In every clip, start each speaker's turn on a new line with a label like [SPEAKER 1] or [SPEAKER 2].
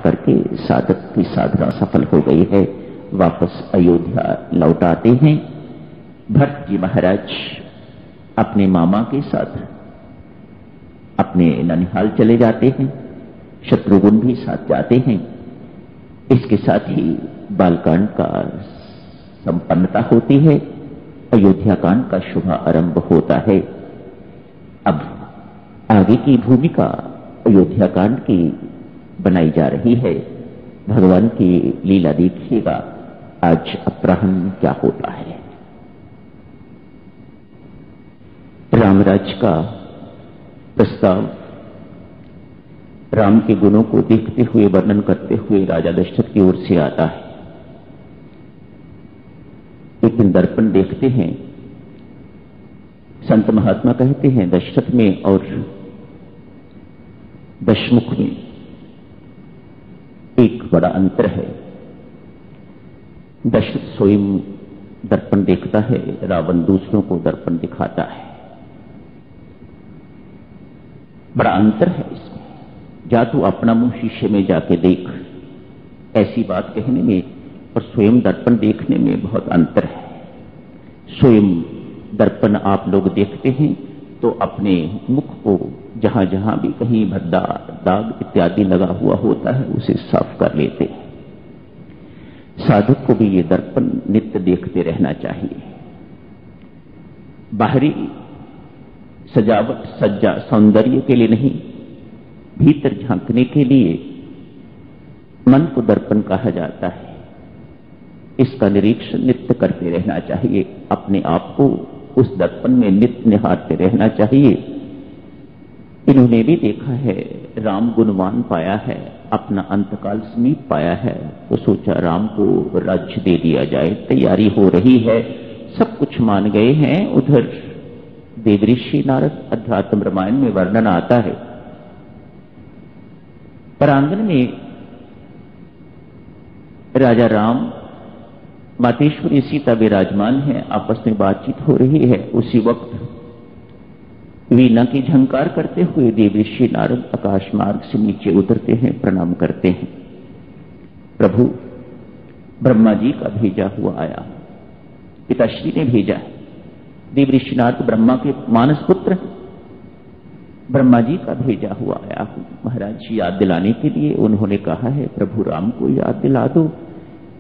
[SPEAKER 1] करके साधक की साधना सफल हो गई है, वापस अयोध्या लौट आते हैं। भरत जी महाराज अपने मामा के साथ अपने ननिहाल चले जाते हैं, शत्रुघ्न भी साथ जाते हैं। इसके साथ ही बालकांड का संपन्नता होती है, अयोध्या कांड का शुभारंभ होता है। अब आगे की भूमिका अयोध्या कांड की बनाई जा रही है। भगवान की लीला देखिएगा आज अपराह्न क्या होता है। रामराज का प्रस्ताव राम के गुणों को देखते हुए वर्णन करते हुए राजा दशरथ की ओर से आता है। लेकिन दर्पण देखते हैं, संत महात्मा कहते हैं दशरथ में और दशमुख में एक बड़ा अंतर है। दशरथ स्वयं दर्पण देखता है, रावण दूसरों को दर्पण दिखाता है। बड़ा अंतर है इसमें। जा तू अपना मुंह शीशे में जाके देख, ऐसी बात कहने में और स्वयं दर्पण देखने में बहुत अंतर है। स्वयं दर्पण आप लोग देखते हैं तो अपने मुख को जहां जहां भी कहीं भद्दा दाग इत्यादि लगा हुआ होता है उसे साफ कर लेते हैं। साधक को भी ये दर्पण नित्य देखते रहना चाहिए। बाहरी सजावट सज्जा सौंदर्य के लिए नहीं, भीतर झांकने के लिए मन को दर्पण कहा जाता है। इसका निरीक्षण नित्य करते रहना चाहिए, अपने आप को उस दर्पण में नित्य निहारते रहना चाहिए। इन्होंने भी देखा है, राम गुणवान पाया है, अपना अंतकाल समीप पाया है, तो सोचा राम को राज्य दे दिया जाए। तैयारी हो रही है, सब कुछ मान गए हैं। उधर देवऋषि नारद अध्यात्म रामायण में वर्णन आता है, परांगण में राजा राम मातेश्वरी सीता विराजमान है, आपस में बातचीत हो रही है। उसी वक्त वीणा की झंकार करते हुए देवऋषि नारद आकाश मार्ग से नीचे उतरते हैं, प्रणाम करते हैं। प्रभु ब्रह्मा जी का भेजा हुआ आया, पिताश्री ने भेजा है। देवऋषि नारद ब्रह्मा के मानस पुत्र हैं, ब्रह्मा जी का भेजा हुआ आया हूं महाराज याद दिलाने के लिए। उन्होंने कहा है प्रभु राम को याद दिला दो,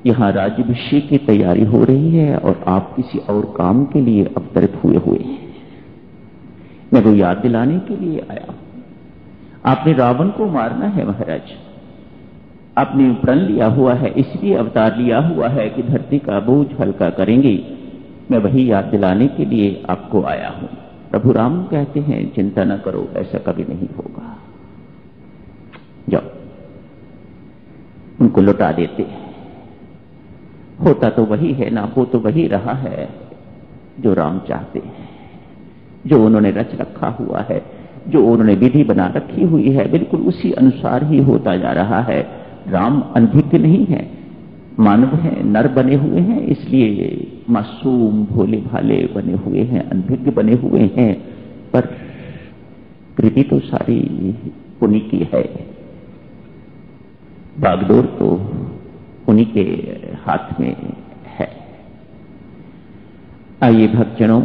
[SPEAKER 1] यहां राज्याभिषेक की तैयारी हो रही है और आप किसी और काम के लिए अवतरित हुए हैं। मैं वो याद दिलाने के लिए आया। आपने रावण को मारना है महाराज, आपने प्रण लिया हुआ है, इसलिए अवतार लिया हुआ है कि धरती का बोझ हल्का करेंगे। मैं वही याद दिलाने के लिए आपको आया हूं। प्रभु राम कहते हैं चिंता न करो, ऐसा कभी नहीं होगा। जाओ, उनको लौटा देते हैं। होता तो वही है, ना हो तो वही रहा है जो राम चाहते हैं, जो उन्होंने रच रखा हुआ है, जो उन्होंने विधि बना रखी हुई है, बिल्कुल उसी अनुसार ही होता जा रहा है। राम अनभिज्ञ नहीं है, मानव है, नर बने हुए हैं, इसलिए मासूम भोले भाले बने हुए हैं, अनभिज्ञ बने हुए हैं, पर कृति तो सारी उन्हीं की है। बागडोर तो उन्हीं के हाथ में है। आइए भक्तजनों,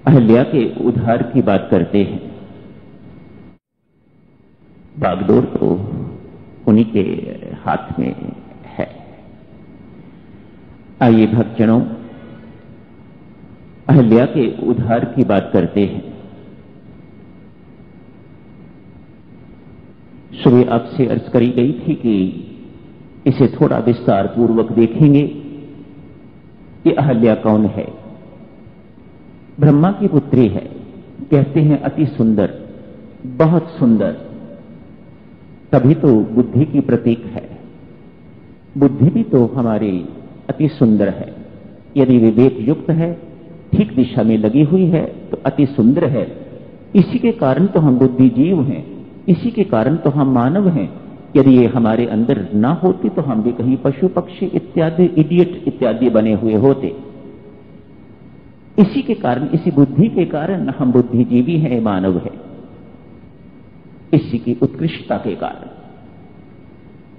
[SPEAKER 1] अहल्या के उद्धार की बात करते हैं। बागडोर तो उन्हीं के हाथ में है। आइए भक्तजनों, अहल्या के उद्धार की बात करते हैं। सुबह आपसे अर्ज करी गई थी कि इसे थोड़ा विस्तार पूर्वक देखेंगे। ये अहल्या कौन है? ब्रह्मा की पुत्री है, कहते हैं अति सुंदर, बहुत सुंदर, तभी तो बुद्धि की प्रतीक है। बुद्धि भी तो हमारी अति सुंदर है, यदि विवेक युक्त है, ठीक दिशा में लगी हुई है तो अति सुंदर है। इसी के कारण तो हम बुद्धिजीव हैं, इसी के कारण तो हम मानव हैं। यदि ये हमारे अंदर ना होती तो हम भी कहीं पशु पक्षी इत्यादि इडियट इत्यादि बने हुए होते। इसी के कारण, इसी बुद्धि के कारण हम बुद्धिजीवी हैं, मानव है, इसी की उत्कृष्टता के कारण।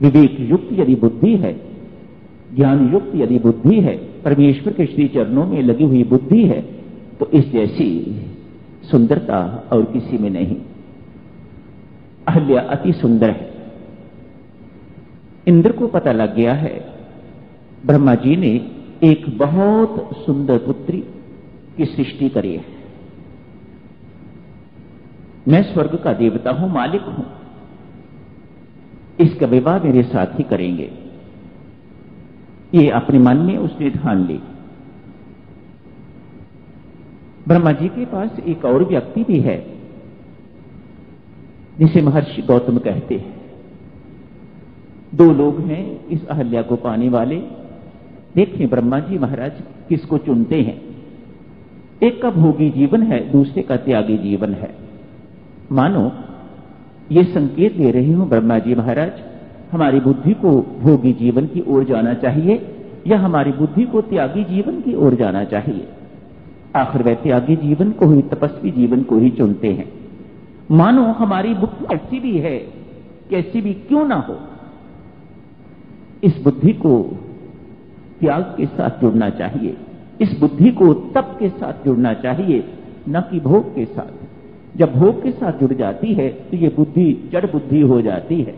[SPEAKER 1] विवेक युक्त यदि बुद्धि है, ज्ञान युक्त यदि बुद्धि है, परमेश्वर के श्री चरणों में लगी हुई बुद्धि है, तो इस जैसी सुंदरता और किसी में नहीं। अहल्या अति सुंदर है। इंद्र को पता लग गया है ब्रह्मा जी ने एक बहुत सुंदर पुत्री की सृष्टि करी है। मैं स्वर्ग का देवता हूं, मालिक हूं, इसका विवाह मेरे साथ ही करेंगे। ये अपने मन में उसने ठान ली। ब्रह्मा जी के पास एक और व्यक्ति भी है जिसे महर्षि गौतम कहते हैं। दो लोग हैं इस अहल्या को पाने वाले। देखिए ब्रह्मा जी महाराज किसको चुनते हैं। एक का भोगी जीवन है, दूसरे का त्यागी जीवन है। मानो ये संकेत दे रहे हो ब्रह्मा जी महाराज, हमारी बुद्धि को भोगी जीवन की ओर जाना चाहिए या हमारी बुद्धि को त्यागी जीवन की ओर जाना चाहिए। आखिर वह त्यागी जीवन को ही, तपस्वी जीवन को ही चुनते हैं। मानो हमारी बुद्धि कैसी भी है, कैसी भी क्यों ना हो, इस बुद्धि को त्याग के साथ जुड़ना चाहिए, इस बुद्धि को तप के साथ जुड़ना चाहिए, न कि भोग के साथ। जब भोग के साथ जुड़ जाती है तो ये बुद्धि जड़ बुद्धि हो जाती है।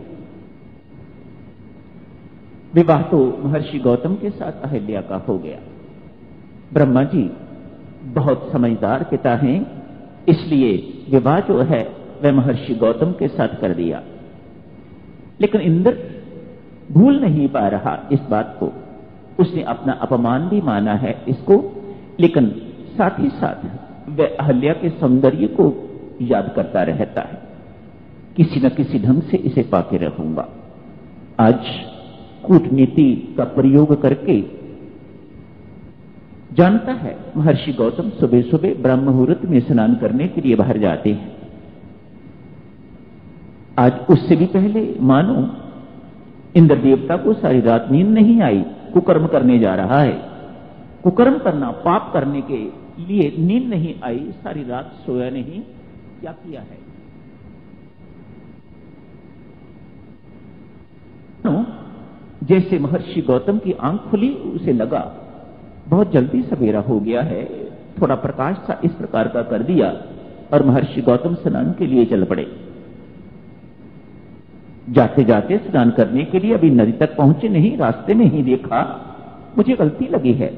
[SPEAKER 1] विवाह तो महर्षि गौतम के साथ अहल्या का हो गया। ब्रह्मा जी बहुत समझदार पिता हैं, इसलिए विवाह जो है वह महर्षि गौतम के साथ कर दिया। लेकिन इंद्र भूल नहीं पा रहा इस बात को। उसने अपना अपमान भी माना है इसको, लेकिन साथ ही साथ वह अहल्या के सौंदर्य को याद करता रहता है। किसी न किसी ढंग से इसे पाके रहूंगा। आज कूटनीति का प्रयोग करके जानता है महर्षि गौतम सुबह सुबह ब्रह्म मुहूर्त में स्नान करने के लिए बाहर जाते हैं। आज उससे भी पहले मानो इंद्र देवता को सारी रात नींद नहीं आई, कुकर्म करने जा रहा है। कुकर्म करना, पाप करने के लिए नींद नहीं आई, सारी रात सोया नहीं, क्या किया है। जैसे महर्षि गौतम की आंख खुली, उसे लगा बहुत जल्दी सवेरा हो गया है, थोड़ा प्रकाश सा इस प्रकार का कर दिया और महर्षि गौतम स्नान के लिए चल पड़े। जाते जाते स्नान करने के लिए अभी नदी तक पहुंचे नहीं, रास्ते में ही देखा मुझे गलती लगी है,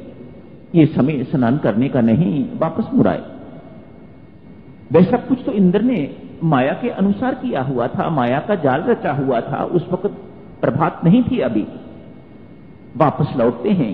[SPEAKER 1] ये समय स्नान करने का नहीं, वापस मुड़ाए। वैसा कुछ तो इंद्र ने माया के अनुसार किया हुआ था, माया का जाल रचा हुआ था। उस वक्त प्रभात नहीं थी अभी। वापस लौटते हैं